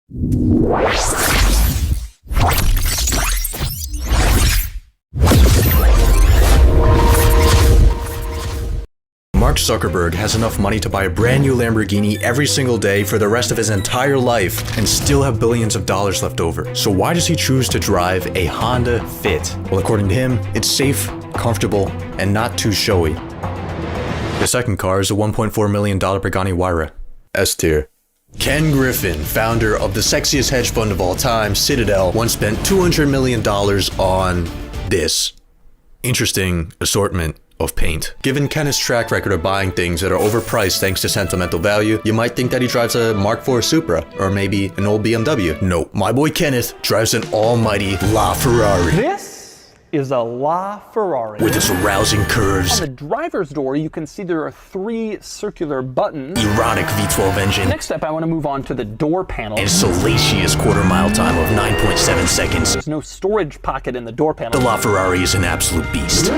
Mark Zuckerberg has enough money to buy a brand new Lamborghini every single day for the rest of his entire life and still have billions of dollars left over. So why does he choose to drive a Honda Fit? Well, according to him, it's safe, comfortable, and not too showy. The second car is a $1.4 million Pagani Huayra, S tier. Ken Griffin, founder of the sexiest hedge fund of all time, Citadel, once spent $200 million on this interesting assortment of paint. Given Kenneth's track record of buying things that are overpriced thanks to sentimental value, you might think that he drives a Mark IV Supra, or maybe an old BMW. No, my boy Kenneth drives an almighty LaFerrari. This is a LaFerrari. With its rousing curves. On the driver's door, you can see there are 3 circular buttons. Erotic V12 engine. Next up, I want to move on to the door panel. And salacious quarter-mile time of 9.7 seconds. There's no storage pocket in the door panel. The LaFerrari is an absolute beast.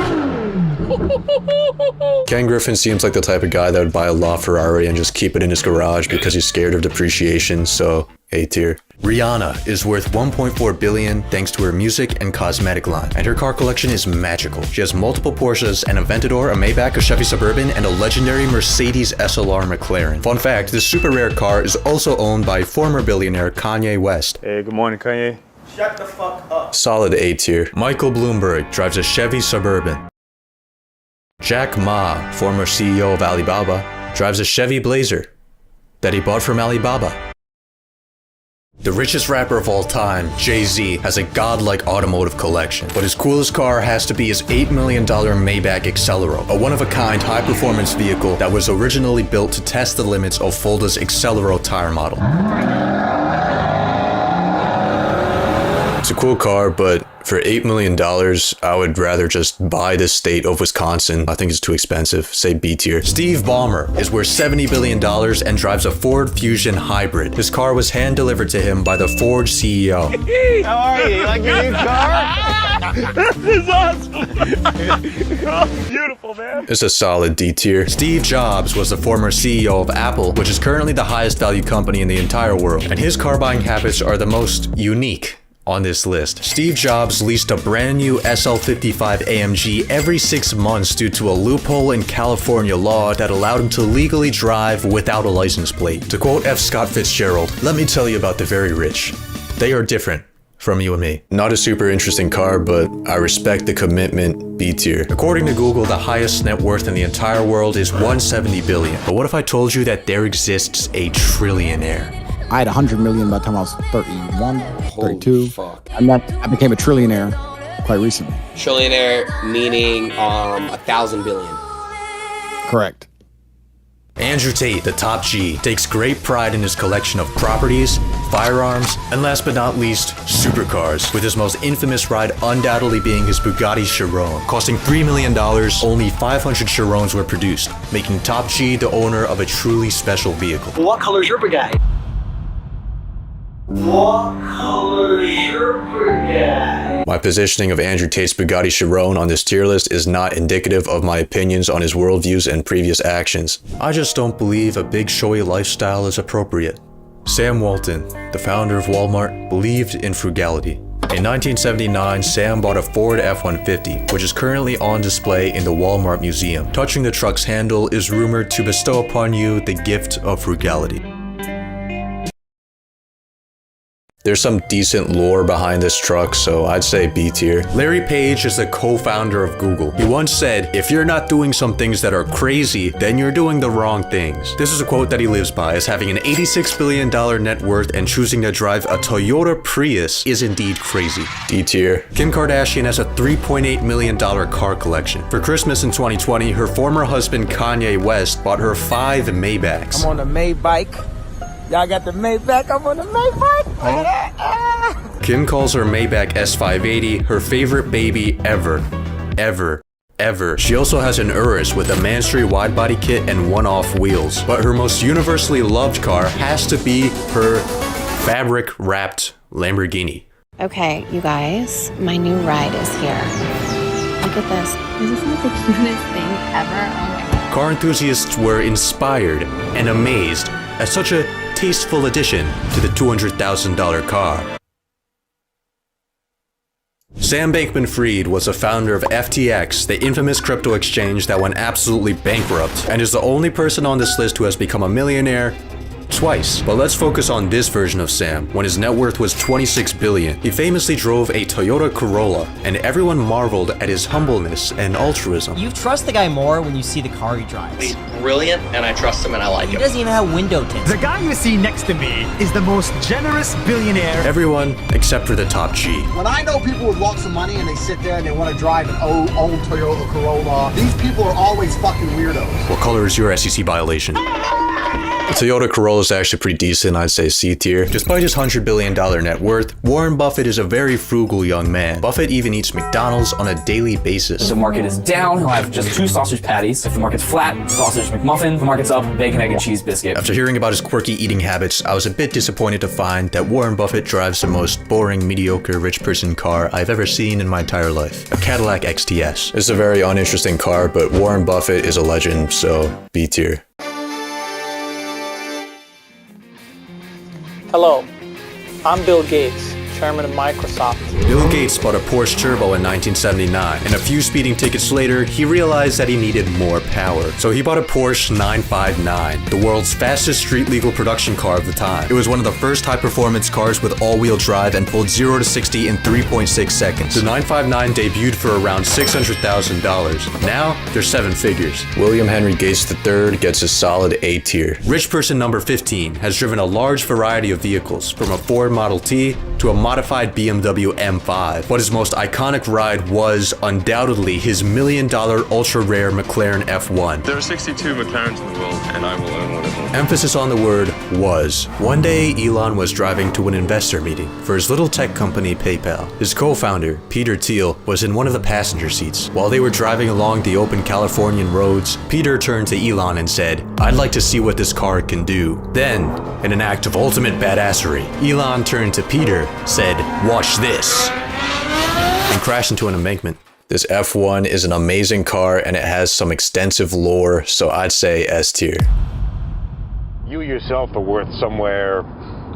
Ken Griffin seems like the type of guy that would buy a LaFerrari and just keep it in his garage because he's scared of depreciation, so A tier. Rihanna is worth $1.4 billion thanks to her music and cosmetic line, and her car collection is magical. She has multiple Porsches, an Aventador, a Maybach, a Chevy Suburban, and a legendary Mercedes SLR McLaren. Fun fact, this super rare car is also owned by former billionaire Kanye West. Hey, good morning, Kanye. Shut the fuck up. Solid A tier. Michael Bloomberg drives a Chevy Suburban. Jack Ma, former CEO of Alibaba, drives a Chevy Blazer that he bought from Alibaba. The richest rapper of all time, Jay-Z, has a godlike automotive collection, but his coolest car has to be his $8 million Maybach Accelero, a one-of-a-kind high-performance vehicle that was originally built to test the limits of Fulda's Accelero tire model. It's a cool car, but for $8 million, I would rather just buy the state of Wisconsin. I think it's too expensive. Say B tier. Steve Ballmer is worth $70 billion and drives a Ford Fusion Hybrid. His car was hand-delivered to him by the Ford CEO. How are you? You like your new car? This is awesome. Oh, beautiful, man. It's a solid D tier. Steve Jobs was the former CEO of Apple, which is currently the highest value company in the entire world, and his car buying habits are the most unique on this list. Steve Jobs leased a brand new SL55 AMG every 6 months due to a loophole in California law that allowed him to legally drive without a license plate. To quote F. Scott Fitzgerald, "Let me tell you about the very rich. They are different from you and me." Not a super interesting car, but I respect the commitment. B tier. According to Google, the highest net worth in the entire world is $170 billion. But what if I told you that there exists a trillionaire? I had 100 million by the time I was 31, 32. Fuck. I became a trillionaire quite recently. Trillionaire meaning 1,000 billion. Correct. Andrew Tate, the top G, takes great pride in his collection of properties, firearms, and last but not least, supercars, with his most infamous ride undoubtedly being his Bugatti Chiron. Costing $3 million, only 500 Chirons were produced, making top G the owner of a truly special vehicle. What color is your Bugatti? What color is your Bugatti? My positioning of Andrew Tate's Bugatti Chiron on this tier list is not indicative of my opinions on his worldviews and previous actions. I just don't believe a big showy lifestyle is appropriate. Sam Walton, the founder of Walmart, believed in frugality. In 1979, Sam bought a Ford F-150, which is currently on display in the Walmart Museum. Touching the truck's handle is rumored to bestow upon you the gift of frugality. There's some decent lore behind this truck, so I'd say B tier. Larry Page is the co-founder of Google. He once said, "If you're not doing some things that are crazy, then you're doing the wrong things." This is a quote that he lives by, as having an $86 billion net worth and choosing to drive a Toyota Prius is indeed crazy. D tier. Kim Kardashian has a $3.8 million car collection. For Christmas in 2020, her former husband Kanye West bought her 5 Maybachs. I'm on a Maybach. Y'all got the Maybach, I'm on the Maybach. Kim calls her Maybach S580 her favorite baby ever. Ever. She also has an Urus with a Man Street wide body kit and one-off wheels. But her most universally loved car has to be her fabric-wrapped Lamborghini. Okay, you guys, my new ride is here. Look at this. This is like the cutest thing ever. Oh my God. Car enthusiasts were inspired and amazed at such a tasteful addition to the $200,000 car. Sam Bankman-Fried was the founder of FTX, the infamous crypto exchange that went absolutely bankrupt, and is the only person on this list who has become a millionaire twice. But let's focus on this version of Sam, when his net worth was $26 billion. He famously drove a Toyota Corolla, and everyone marveled at his humbleness and altruism. You trust the guy more when you see the car he drives. He's brilliant, and I trust him, and I like him. He doesn't even have window tints. The guy you see next to me is the most generous billionaire. Everyone except for the top G. When I know people with lots of money and they sit there and they want to drive an old Toyota Corolla, these people are always fucking weirdos. What color is your SEC violation? The Toyota Corolla is actually pretty decent, I'd say C tier. Despite his $100 billion net worth, Warren Buffett is a very frugal young man. Buffett even eats McDonald's on a daily basis. If the market is down, he'll have just 2 sausage patties. If the market's flat, sausage McMuffin. If the market's up, bacon, egg, and cheese biscuit. After hearing about his quirky eating habits, I was a bit disappointed to find that Warren Buffett drives the most boring, mediocre rich person car I've ever seen in my entire life. A Cadillac XTS. It's a very uninteresting car, but Warren Buffett is a legend, so B tier. Hello, I'm Bill Gates, chairman of Microsoft. Bill Gates bought a Porsche Turbo in 1979, and a few speeding tickets later, he realized that he needed more power. So he bought a Porsche 959, the world's fastest street-legal production car of the time. It was one of the first high-performance cars with all-wheel drive and pulled 0 to 60 in 3.6 seconds. The 959 debuted for around $600,000. Now, they're 7 figures. William Henry Gates III gets a solid A tier. Rich person number 15 has driven a large variety of vehicles, from a Ford Model T to a modified BMW M5. But his most iconic ride was undoubtedly his $1 million ultra-rare McLaren F1. There are 62 McLarens in the world, and I will own one of them. Emphasis on the word was. One day, Elon was driving to an investor meeting for his little tech company PayPal. His co-founder, Peter Thiel, was in one of the passenger seats. While they were driving along the open Californian roads, Peter turned to Elon and said, "I'd like to see what this car can do." Then, in an act of ultimate badassery, Elon turned to Peter, said, "Watch this," and crashed into an embankment. This F1 is an amazing car and it has some extensive lore, so I'd say S tier. You yourself are worth somewhere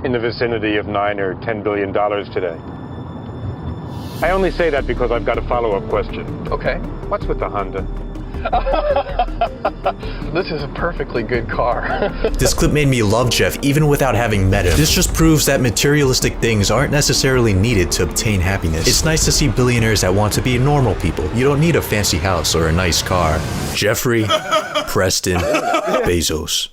in the vicinity of $9 or $10 billion today. I only say that because I've got a follow-up question. Okay. What's with the Honda? This is a perfectly good car. This clip made me love Jeff even without having met him. This just proves that materialistic things aren't necessarily needed to obtain happiness. It's nice to see billionaires that want to be normal people. You don't need a fancy house or a nice car. Jeffrey Preston Bezos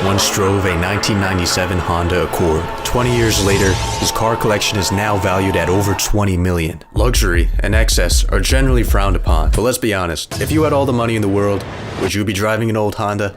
once drove a 1997 Honda Accord. 20 years later, his car collection is now valued at over $20 million. Luxury and excess are generally frowned upon, but let's be honest, if you had all the money in the world, would you be driving an old Honda?